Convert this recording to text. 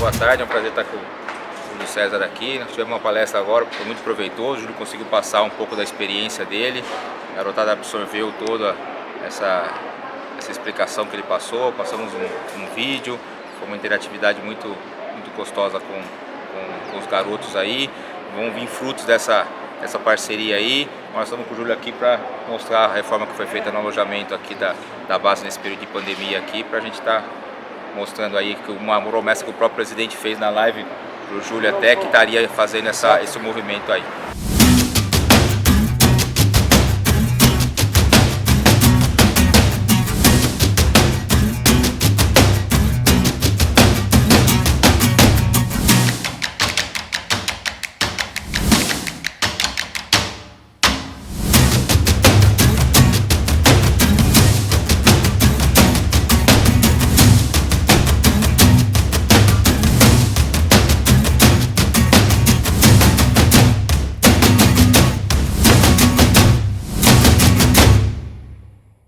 boa tarde, é um prazer estar com o Júlio César aqui. Nós tivemos uma palestra agora, foi muito proveitoso, o Júlio conseguiu passar um pouco da experiência dele, a garotada absorveu toda essa explicação que ele passou, passamos um vídeo, foi uma interatividade muito gostosa com os garotos aí, vão vir frutos dessa parceria aí. Nós estamos com o Júlio aqui para mostrar a reforma que foi feita no alojamento aqui da base nesse período de pandemia aqui, para a gente estar mostrando aí que uma promessa que o próprio presidente fez na live para o Júlio até, que estaria fazendo esse movimento aí.